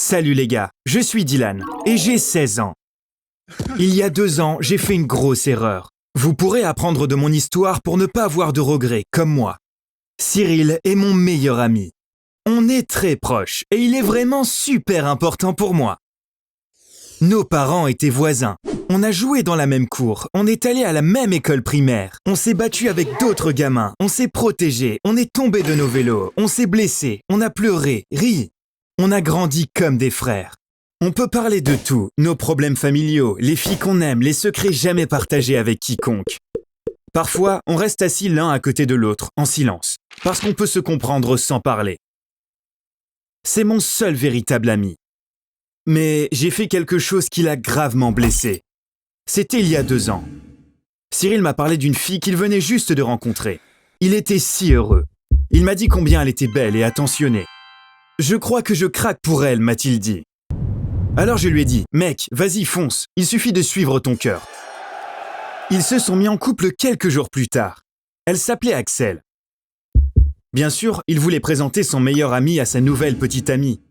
Salut les gars, je suis Dylan et j'ai 16 ans. Il y a 2 ans, j'ai fait une grosse erreur. Vous pourrez apprendre de mon histoire pour ne pas avoir de regrets, comme moi. Cyril est mon meilleur ami. On est très proches et il est vraiment super important pour moi. Nos parents étaient voisins. On a joué dans la même cour, on est allé à la même école primaire, on s'est battu avec d'autres gamins, on s'est protégés, on est tombé de nos vélos, on s'est blessé, on a pleuré, ri. On a grandi comme des frères. On peut parler de tout, nos problèmes familiaux, les filles qu'on aime, les secrets jamais partagés avec quiconque. Parfois, on reste assis l'un à côté de l'autre, en silence, parce qu'on peut se comprendre sans parler. C'est mon seul véritable ami. Mais j'ai fait quelque chose qui l'a gravement blessé. C'était il y a 2 ans. Cyril m'a parlé d'une fille qu'il venait juste de rencontrer. Il était si heureux. Il m'a dit combien elle était belle et attentionnée. « Je crois que je craque pour elle », m'a-t-il dit. Alors je lui ai dit « Mec, vas-y, fonce, il suffit de suivre ton cœur ». Ils se sont mis en couple quelques jours plus tard. Elle s'appelait Axel. Bien sûr, il voulait présenter son meilleur ami à sa nouvelle petite amie.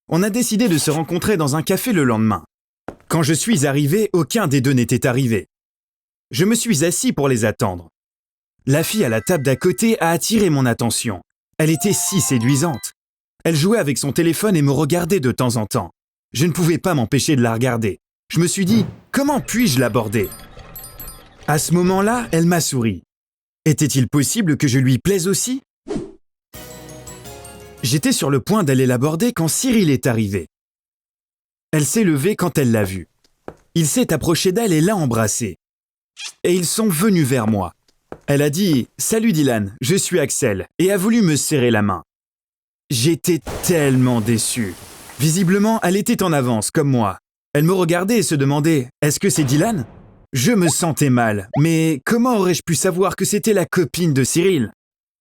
On a décidé de se rencontrer dans un café le lendemain. Quand je suis arrivé, aucun des deux n'était arrivé. Je me suis assis pour les attendre. La fille à la table d'à côté a attiré mon attention. Elle était si séduisante. Elle jouait avec son téléphone et me regardait de temps en temps. Je ne pouvais pas m'empêcher de la regarder. Je me suis dit, comment puis-je l'aborder ? À ce moment-là, elle m'a souri. Était-il possible que je lui plaise aussi ? J'étais sur le point d'aller l'aborder quand Cyril est arrivé. Elle s'est levée quand elle l'a vu. Il s'est approché d'elle et l'a embrassée. Et ils sont venus vers moi. Elle a dit « Salut Dylan, je suis Axel » et a voulu me serrer la main. J'étais tellement déçu. Visiblement, elle était en avance, comme moi. Elle me regardait et se demandait « Est-ce que c'est Dylan ?» Je me sentais mal, mais comment aurais-je pu savoir que c'était la copine de Cyril ?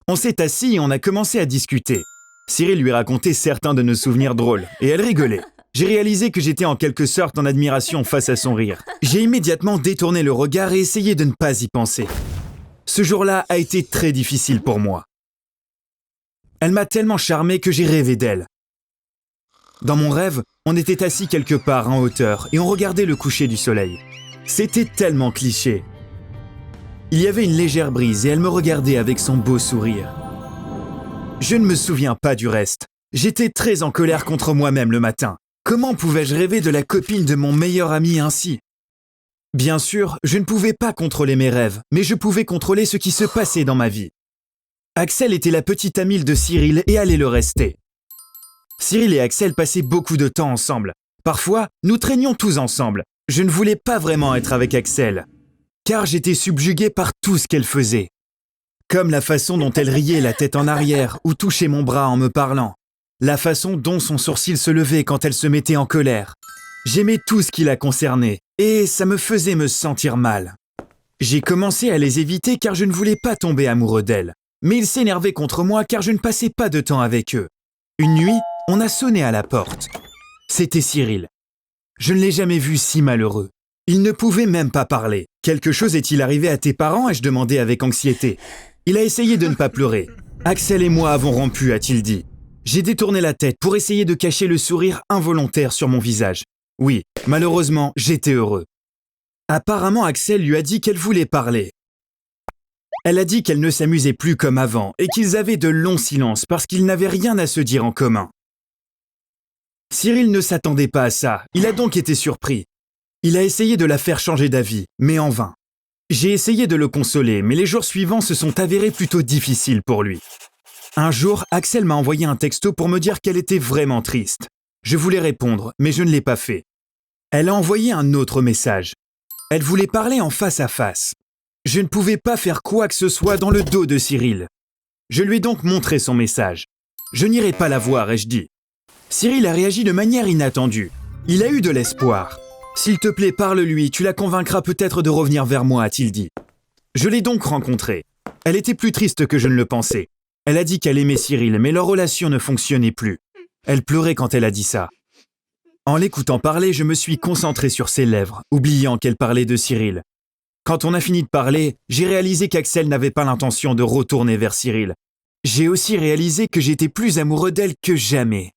On s'est assis et on a commencé à discuter. Cyril lui racontait certains de nos souvenirs drôles, et elle rigolait. J'ai réalisé que j'étais en quelque sorte en admiration face à son rire. J'ai immédiatement détourné le regard et essayé de ne pas y penser. Ce jour-là a été très difficile pour moi. Elle m'a tellement charmé que j'ai rêvé d'elle. Dans mon rêve, on était assis quelque part en hauteur et on regardait le coucher du soleil. C'était tellement cliché. Il y avait une légère brise et elle me regardait avec son beau sourire. Je ne me souviens pas du reste. J'étais très en colère contre moi-même le matin. Comment pouvais-je rêver de la copine de mon meilleur ami ainsi ? Bien sûr, je ne pouvais pas contrôler mes rêves, mais je pouvais contrôler ce qui se passait dans ma vie. Axel était la petite amie de Cyril et allait le rester. Cyril et Axel passaient beaucoup de temps ensemble. Parfois, nous traînions tous ensemble. Je ne voulais pas vraiment être avec Axel, car j'étais subjugué par tout ce qu'elle faisait. Comme la façon dont elle riait la tête en arrière ou touchait mon bras en me parlant. La façon dont son sourcil se levait quand elle se mettait en colère. J'aimais tout ce qui la concernait et ça me faisait me sentir mal. J'ai commencé à les éviter car je ne voulais pas tomber amoureux d'elles. Mais ils s'énervaient contre moi car je ne passais pas de temps avec eux. Une nuit, on a sonné à la porte. C'était Cyril. Je ne l'ai jamais vu si malheureux. Il ne pouvait même pas parler. « Quelque chose est-il arrivé à tes parents ?» ai-je demandé avec anxiété. Il a essayé de ne pas pleurer. « Axel et moi avons rompu » a-t-il dit. J'ai détourné la tête pour essayer de cacher le sourire involontaire sur mon visage. Oui, malheureusement, j'étais heureux. Apparemment, Axel lui a dit qu'elle voulait parler. Elle a dit qu'elle ne s'amusait plus comme avant et qu'ils avaient de longs silences parce qu'ils n'avaient rien à se dire en commun. Cyril ne s'attendait pas à ça, il a donc été surpris. Il a essayé de la faire changer d'avis, mais en vain. J'ai essayé de le consoler, mais les jours suivants se sont avérés plutôt difficiles pour lui. Un jour, Axel m'a envoyé un texto pour me dire qu'elle était vraiment triste. Je voulais répondre, mais je ne l'ai pas fait. Elle a envoyé un autre message. Elle voulait parler en face à face. Je ne pouvais pas faire quoi que ce soit dans le dos de Cyril. Je lui ai donc montré son message. Je n'irai pas la voir, ai-je dit. Cyril a réagi de manière inattendue. Il a eu de l'espoir. S'il te plaît, parle-lui, tu la convaincras peut-être de revenir vers moi, a-t-il dit. Je l'ai donc rencontrée. Elle était plus triste que je ne le pensais. Elle a dit qu'elle aimait Cyril, mais leur relation ne fonctionnait plus. Elle pleurait quand elle a dit ça. En l'écoutant parler, je me suis concentré sur ses lèvres, oubliant qu'elle parlait de Cyril. Quand on a fini de parler, j'ai réalisé qu'Axel n'avait pas l'intention de retourner vers Cyril. J'ai aussi réalisé que j'étais plus amoureux d'elle que jamais.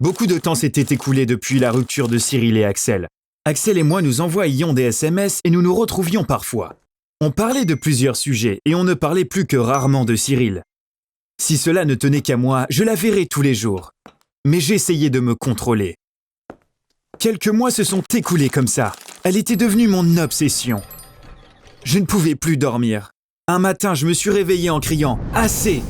Beaucoup de temps s'était écoulé depuis la rupture de Cyril et Axel. Axel et moi nous envoyions des SMS et nous nous retrouvions parfois. On parlait de plusieurs sujets et on ne parlait plus que rarement de Cyril. Si cela ne tenait qu'à moi, je la verrais tous les jours. Mais j'essayais de me contrôler. Quelques mois se sont écoulés comme ça. Elle était devenue mon obsession. Je ne pouvais plus dormir. Un matin, je me suis réveillé en criant « Assez !»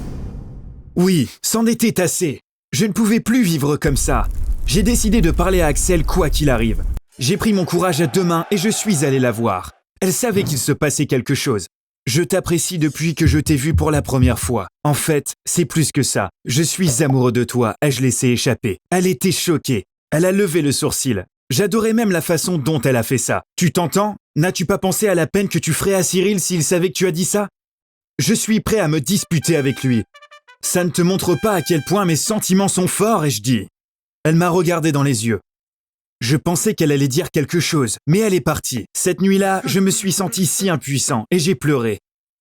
Oui, c'en était assez. Je ne pouvais plus vivre comme ça. J'ai décidé de parler à Axel quoi qu'il arrive. J'ai pris mon courage à deux mains et je suis allé la voir. Elle savait qu'il se passait quelque chose. Je t'apprécie depuis que je t'ai vu pour la première fois. En fait, c'est plus que ça. Je suis amoureux de toi, ai-je laissé échapper. Elle était choquée. Elle a levé le sourcil. J'adorais même la façon dont elle a fait ça. Tu t'entends? N'as-tu pas pensé à la peine que tu ferais à Cyril s'il savait que tu as dit ça? Je suis prêt à me disputer avec lui. Ça ne te montre pas à quel point mes sentiments sont forts, ai-je dit. Elle m'a regardé dans les yeux. Je pensais qu'elle allait dire quelque chose, mais elle est partie. Cette nuit-là, je me suis senti si impuissant et j'ai pleuré.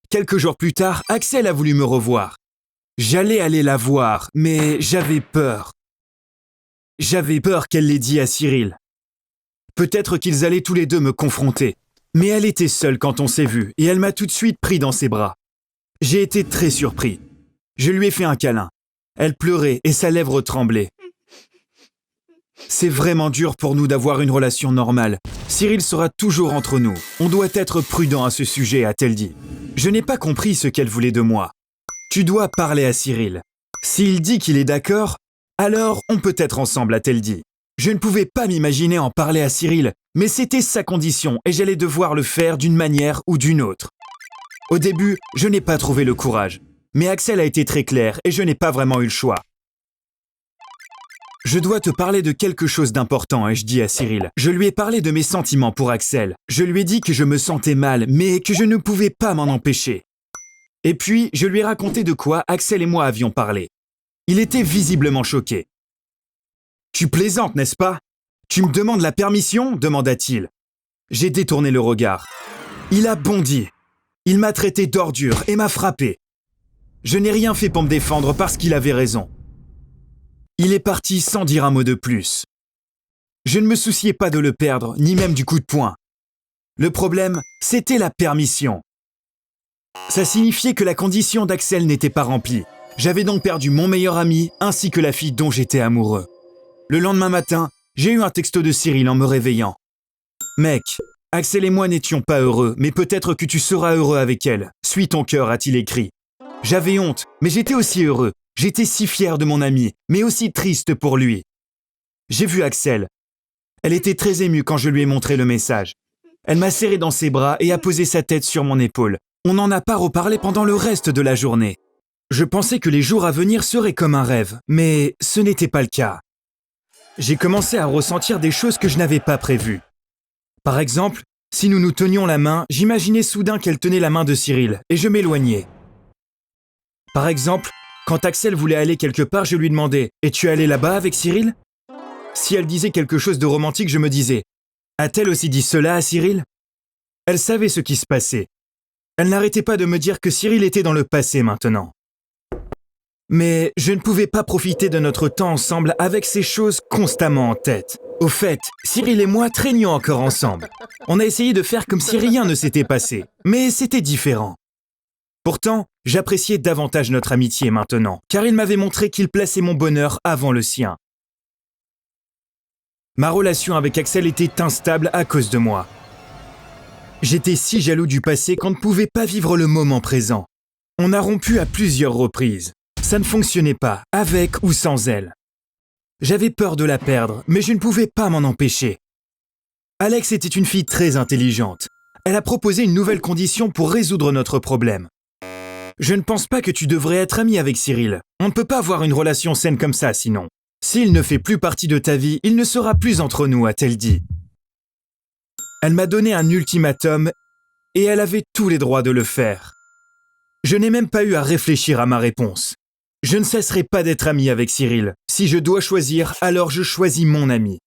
Quelques jours plus tard, Axel a voulu me revoir. J'allais aller la voir, mais j'avais peur. J'avais peur qu'elle l'ait dit à Cyril. Peut-être qu'ils allaient tous les deux me confronter. Mais elle était seule quand on s'est vu et elle m'a tout de suite pris dans ses bras. J'ai été très surpris. Je lui ai fait un câlin. Elle pleurait et sa lèvre tremblait. C'est vraiment dur pour nous d'avoir une relation normale. Cyril sera toujours entre nous. On doit être prudent à ce sujet, a-t-elle dit. Je n'ai pas compris ce qu'elle voulait de moi. Tu dois parler à Cyril. S'il dit qu'il est d'accord, alors on peut être ensemble, a-t-elle dit. Je ne pouvais pas m'imaginer en parler à Cyril, mais c'était sa condition et j'allais devoir le faire d'une manière ou d'une autre. Au début, je n'ai pas trouvé le courage. Mais Axel a été très clair et je n'ai pas vraiment eu le choix. Je dois te parler de quelque chose d'important, ai-je dit à Cyril. Je lui ai parlé de mes sentiments pour Axel. Je lui ai dit que je me sentais mal, mais que je ne pouvais pas m'en empêcher. Et puis, je lui ai raconté de quoi Axel et moi avions parlé. Il était visiblement choqué. « Tu plaisantes, n'est-ce pas? Tu me demandes la permission ?» demanda-t-il. J'ai détourné le regard. Il a bondi. Il m'a traité d'ordure et m'a frappé. Je n'ai rien fait pour me défendre parce qu'il avait raison. Il est parti sans dire un mot de plus. Je ne me souciais pas de le perdre, ni même du coup de poing. Le problème, c'était la permission. Ça signifiait que la condition d'Axel n'était pas remplie. J'avais donc perdu mon meilleur ami ainsi que la fille dont j'étais amoureux. Le lendemain matin, j'ai eu un texto de Cyril en me réveillant. « Mec, Axel et moi n'étions pas heureux, mais peut-être que tu seras heureux avec elle. Suis ton cœur, a-t-il écrit. J'avais honte, mais j'étais aussi heureux. J'étais si fier de mon ami, mais aussi triste pour lui. J'ai vu Axel. Elle était très émue quand je lui ai montré le message. Elle m'a serré dans ses bras et a posé sa tête sur mon épaule. On n'en a pas reparlé pendant le reste de la journée. Je pensais que les jours à venir seraient comme un rêve, mais ce n'était pas le cas. J'ai commencé à ressentir des choses que je n'avais pas prévues. Par exemple, si nous nous tenions la main, j'imaginais soudain qu'elle tenait la main de Cyril et je m'éloignais. Par exemple, quand Axel voulait aller quelque part, je lui demandais « Es-tu allé là-bas avec Cyril ?» Si elle disait quelque chose de romantique, je me disais « A-t-elle aussi dit cela à Cyril ?» Elle savait ce qui se passait. Elle n'arrêtait pas de me dire que Cyril était dans le passé maintenant. Mais je ne pouvais pas profiter de notre temps ensemble avec ces choses constamment en tête. Au fait, Cyril et moi traînions encore ensemble. On a essayé de faire comme si rien ne s'était passé, mais c'était différent. Pourtant, j'appréciais davantage notre amitié maintenant, car il m'avait montré qu'il plaçait mon bonheur avant le sien. Ma relation avec Axel était instable à cause de moi. J'étais si jaloux du passé qu'on ne pouvait pas vivre le moment présent. On a rompu à plusieurs reprises. Ça ne fonctionnait pas, avec ou sans elle. J'avais peur de la perdre, mais je ne pouvais pas m'en empêcher. Alex était une fille très intelligente. Elle a proposé une nouvelle condition pour résoudre notre problème. Je ne pense pas que tu devrais être ami avec Cyril. On ne peut pas avoir une relation saine comme ça sinon. S'il ne fait plus partie de ta vie, il ne sera plus entre nous, a-t-elle dit. Elle m'a donné un ultimatum et elle avait tous les droits de le faire. Je n'ai même pas eu à réfléchir à ma réponse. Je ne cesserai pas d'être ami avec Cyril. Si je dois choisir, alors je choisis mon ami.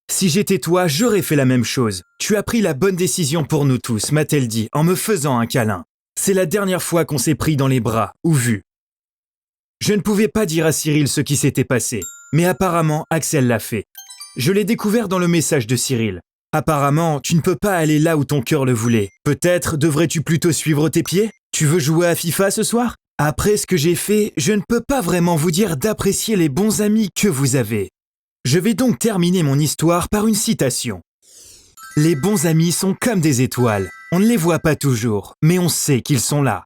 Si j'étais toi, j'aurais fait la même chose. Tu as pris la bonne décision pour nous tous, m'a-t-elle dit en me faisant un câlin. C'est la dernière fois qu'on s'est pris dans les bras ou vu. Je ne pouvais pas dire à Cyril ce qui s'était passé. Mais apparemment, Axel l'a fait. Je l'ai découvert dans le message de Cyril. Apparemment, tu ne peux pas aller là où ton cœur le voulait. Peut-être devrais-tu plutôt suivre tes pieds? Tu veux jouer à FIFA ce soir? Après ce que j'ai fait, je ne peux pas vraiment vous dire d'apprécier les bons amis que vous avez. Je vais donc terminer mon histoire par une citation. Les bons amis sont comme des étoiles. On ne les voit pas toujours, mais on sait qu'ils sont là.